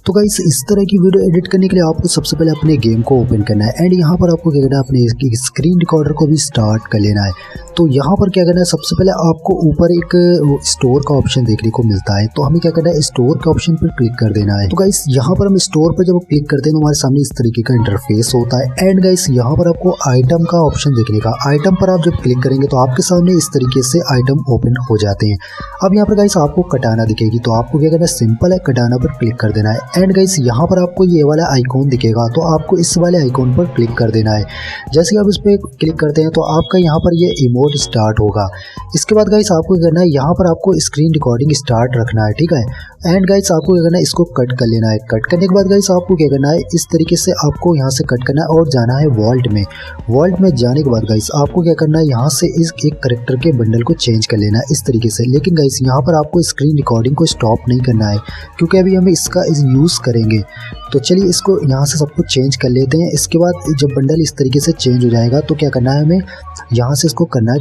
तो गाइस इस तरह की वीडियो एडिट करने के लिए आपको सबसे पहले अपने गेम को ओपन करना है एंड यहाँ पर आपको क्या करना है, अपने स्क्रीन रिकॉर्डर को भी स्टार्ट कर लेना है। तो यहाँ पर क्या करना है, सबसे पहले आपको ऊपर एक स्टोर का ऑप्शन देखने को मिलता है। तो हमें क्या करना है, स्टोर के ऑप्शन पर क्लिक कर देना है। तो गाइस यहाँ पर हम स्टोर पर जब क्लिक करते हैं तो हमारे सामने इस तरीके का इंटरफेस होता है। एंड गाइस यहाँ पर आपको आइटम का ऑप्शन देखने का, आइटम पर आप जब क्लिक करेंगे तो आपके सामने इस तरीके से आइटम ओपन हो जाते हैं। अब यहाँ पर गाइस आपको कटाना दिखेगी, तो आपको क्या करना है, सिंपल है कटाना पर क्लिक कर देना है। एंड गाइस यहाँ पर आपको ये वाला आइकॉन दिखेगा, तो आपको इस वाले आइकॉन पर क्लिक कर देना है। जैसे आप इस पर क्लिक करते हैं तो आपका यहाँ पर ये इमोट स्टार्ट होगा। इसके बाद गाइस आपको क्या करना है, यहाँ पर आपको स्क्रीन रिकॉर्डिंग स्टार्ट रखना है, ठीक है। एंड गाइस आपको क्या करना है, इसको कट कर लेना है। कट करने के बाद गाइस आपको क्या करना है, इस तरीके से आपको यहाँ से कट करना है और जाना है वॉल्ट में। वॉल्ट में जाने के बाद गाइस आपको क्या करना है, यहाँ से इस एक करेक्टर के बंडल को चेंज कर लेना है इस तरीके से। लेकिन गाइस यहाँ पर आपको स्क्रीन रिकॉर्डिंग को स्टॉप नहीं करना है, क्योंकि अभी हम इसका यूज़ करेंगे। तो चलिए इसको यहाँ से सब कुछ चेंज कर लेते हैं। इसके बाद जब बंडल इस तरीके से चेंज हो जाएगा तो क्या करना है, हमें यहाँ से इसको करना है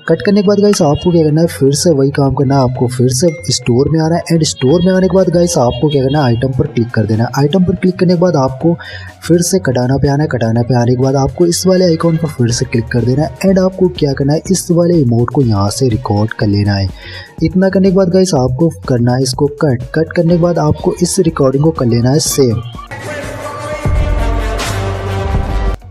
कट करने के बाद गाइस आपको क्या करना है, फिर से वही काम करना है। आपको फिर से स्टोर में आना है एंड स्टोर में आने के बाद गाइस आपको क्या करना है, आइटम पर क्लिक कर देना है। आइटम पर क्लिक करने के बाद आपको फिर से कटाना पे आना है। कटाना पे आने के बाद आपको इस वाले आइकॉन पर फिर से क्लिक कर देना है एंड आपको क्या करना है, इस वाले इमोट को यहाँ से रिकॉर्ड कर लेना है। इतना करने के बाद गाइस आपको करना है इसको कट करने के बाद आपको इस रिकॉर्डिंग को कर लेना है सेव।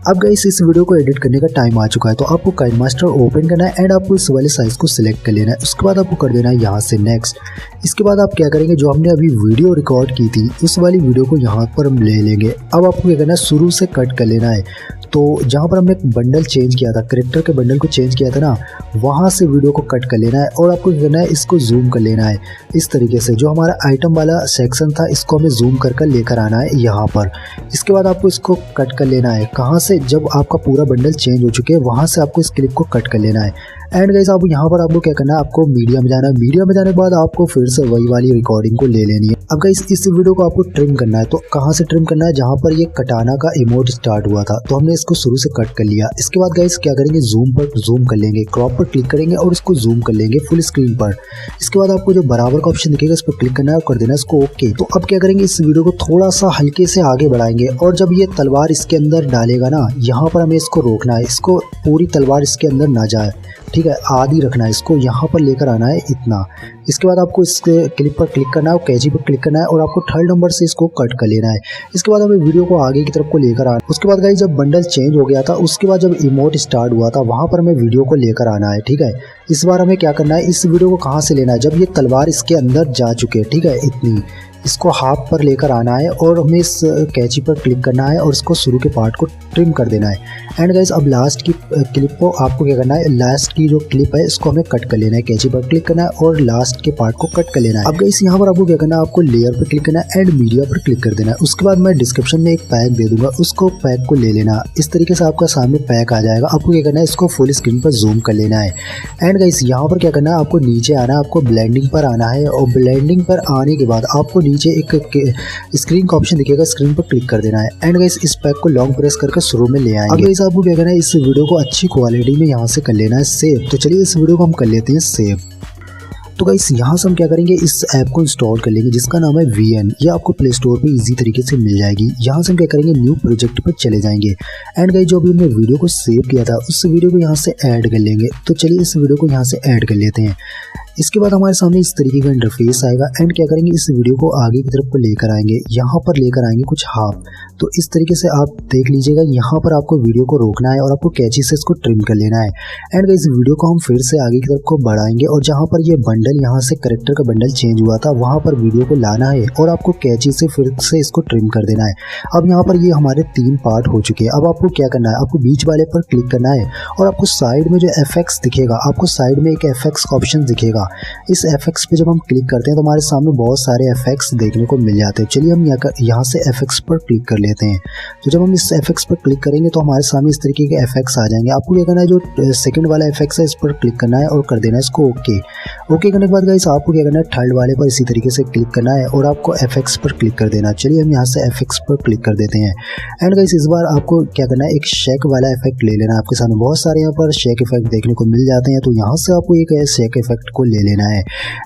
अब गाइस इस वीडियो को एडिट करने का टाइम आ चुका है, तो आपको काइनमास्टर ओपन करना है एंड आपको इस वाले साइज को सिलेक्ट कर लेना है। उसके बाद आपको कर देना है यहाँ से नेक्स्ट। इसके बाद आप क्या करेंगे, जो हमने अभी वीडियो रिकॉर्ड की थी उस वाली वीडियो को यहाँ पर हम ले लेंगे। अब आपको क्या करना है, शुरू से कट कर लेना है। तो जहाँ पर हमने बंडल चेंज किया था, करेक्टर के बंडल को चेंज किया था ना, वहाँ से वीडियो को कट कर लेना है और आपको क्या करना है, इसको जूम कर लेना है इस तरीके से। जो हमारा आइटम वाला सेक्शन था इसको हमें जूम कर लेकर आना है यहाँ पर। इसके बाद आपको इसको कट कर लेना है। कहाँ से, जब आपका पूरा बंडल चेंज हो चुके हैं वहाँ से आपको इस क्लिप को कट कर लेना है। एंड गाइस आप यहाँ पर आपको क्या करना है, आपको मीडिया में जाना है। मीडिया में जाने के बाद आपको फिर से वही वाली रिकॉर्डिंग को ले लेनी है। अब गाइस इस वीडियो को आपको ट्रिम करना है, तो कहाँ से ट्रिम करना है, जहाँ पर ये कटाना का इमोट स्टार्ट हुआ था तो हमने इसको शुरू से कट कर लिया। इसके बाद गाइस क्या करेंगे, जूम पर जूम कर लेंगे, क्रॉप पर क्लिक करेंगे और इसको जूम कर लेंगे फुल स्क्रीन पर। इसके बाद आपको जो बराबर का ऑप्शन दिखेगा इस पर क्लिक करना है और कर देना है इसको ओके। तो अब क्या करेंगे, इस वीडियो को थोड़ा सा हल्के से आगे बढ़ाएंगे और जब ये तलवार इसके अंदर डालेगा ना, यहाँ पर हमें इसको रोकना है, इसको पूरी तलवार इसके अंदर ना जाए, ठीक है, आधी रखना है, इसको यहाँ पर लेकर आना है इतना। इसके बाद आपको इस क्लिप पर क्लिक करना है और कैची पर क्लिक करना है और आपको थर्ड नंबर से इसको कट कर लेना है। इसके बाद हमें वीडियो को आगे की तरफ को लेकर आना है। उसके बाद गाइस जब बंडल चेंज हो गया था, उसके बाद जब इमोट स्टार्ट हुआ था वहाँ पर हमें वीडियो को लेकर आना है, ठीक है। इस बार हमें क्या करना है, इस वीडियो को कहाँ से लेना है, जब ये तलवार इसके अंदर जा चुके हैं, ठीक है, इतनी इसको हाफ पर लेकर आना है और हमें इस कैची पर क्लिक करना है और इसको शुरू के पार्ट को ट्रिम कर देना है। एंड गाइस अब लास्ट की क्लिप को आपको क्या करना है, लास्ट की जो क्लिप है इसको हमें कट कर लेना है। कैची पर क्लिक करना है और लास्ट के पार्ट को कट कर लेना है। अब गाइस यहाँ पर आपको क्या करना है, आपको लेयर पर क्लिक करना है एंड मीडिया पर क्लिक कर देना है। उसके बाद मैं डिस्क्रिप्शन में एक पैक दे दूंगा, उसको पैक को ले लेना। इस तरीके से आपका सामने पैक आ जाएगा। आपको क्या करना है, इसको फुल स्क्रीन पर जूम कर लेना है। एंड गाइस यहाँ पर क्या करना है, आपको नीचे आना है, आपको ब्लेंडिंग पर आना है और ब्लेंडिंग पर आने के बाद आपको नीचे एक स्क्रीन का ऑप्शन दिखेगा, स्क्रीन पर क्लिक कर देना है। एंड गाइस इस पैक को लॉन्ग प्रेस करके शुरू में ले आएंगे। अब गाइस आपको क्या करना है, इस वीडियो को अच्छी क्वालिटी में यहाँ से कर लेना है सेव। तो चलिए इस वीडियो को हम कर लेते हैं सेव। तो गाइस यहाँ से हम क्या करेंगे, इस ऐप को इंस्टॉल कर लेंगे जिसका नाम है VN। ये आपको प्ले स्टोर पे इजी तरीके से मिल जाएगी। यहाँ से हम क्या करेंगे, न्यू प्रोजेक्ट पर चले जाएंगे। एंड गाइस जो अभी हमने वीडियो को सेव किया था उस वीडियो को यहाँ से ऐड कर लेंगे। तो चलिए इस वीडियो को यहाँ से ऐड कर लेते हैं। इसके बाद हमारे सामने इस तरीके का इंटरफेस आएगा। एंड क्या करेंगे, इस वीडियो को आगे की तरफ को लेकर आएंगे, यहाँ पर लेकर आएंगे कुछ हाफ। तो इस तरीके से आप देख लीजिएगा, यहाँ पर आपको वीडियो को रोकना है और आपको कैची से इसको ट्रिम कर लेना है। एंड इस वीडियो को हम फिर से आगे की तरफ को बढ़ाएंगे और जहाँ पर ये बंडल, यहाँ से करेक्टर का बंडल चेंज हुआ था वहाँ पर वीडियो को लाना है और आपको कैची से फिर से इसको ट्रिम कर देना है। अब यहाँ पर ये हमारे 3 पार्ट हो चुके हैं। अब आपको क्या करना है, आपको बीच वाले पर क्लिक करना है और आपको साइड में जो FX दिखेगा, आपको साइड में एक FX का ऑप्शन दिखेगा, इस एफेक्ट्स पे जब हम क्लिक करते हैं तो हमारे सामने बहुत सारे एफेक्ट्स देखने को मिल जाते हैं। चलिए हम यहाँ से एफेक्ट्स पर क्लिक कर लेते हैं। तो जब हम इस एफेक्ट्स पर क्लिक करेंगे तो हमारे सामने इस तरीके के एफेक्ट्स आ जाएंगे। आपको क्या करना है, जो सेकंड वाला एफेक्ट्स है इस पर क्लिक करना है और कर देना है इसको ओके करने के बाद गाइस आपको क्या करना है, थर्ड वाले पर इसी तरीके से क्लिक करना है और आपको एफेक्ट्स पर क्लिक कर देना। चलिए हम यहाँ से एफेक्ट्स पर क्लिक कर देते हैं। एंड गाइस इस बार आपको क्या करना है, एक शेक वाला इफेक्ट ले लेना है। आपके सामने बहुत सारे यहाँ पर शेक इफेक्ट देखने को मिल जाते हैं, तो यहाँ से आपको एक शेक इफेक्ट को ले लेना है।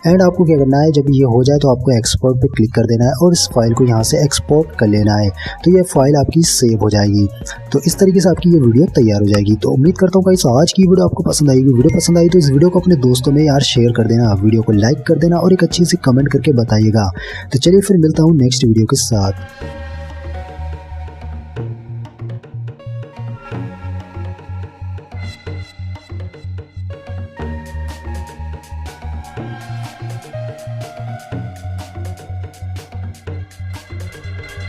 एंड आपको क्या करना है, जब ये हो जाए तो आपको एक्सपोर्ट पे क्लिक कर देना है और इस फाइल को यहाँ से एक्सपोर्ट कर लेना है। तो ये फाइल आपकी सेव हो जाएगी। तो इस तरीके से आपकी ये वीडियो तैयार हो जाएगी। तो उम्मीद करता हूँ गाइस आज की वीडियो आपको पसंद आएगी। वीडियो पसंद आई तो इस वीडियो को अपने दोस्तों में यार शेयर कर देना, वीडियो को लाइक कर देना और एक अच्छी सी कमेंट करके बताइएगा। तो चलिए फिर मिलता हूँ नेक्स्ट वीडियो के साथ।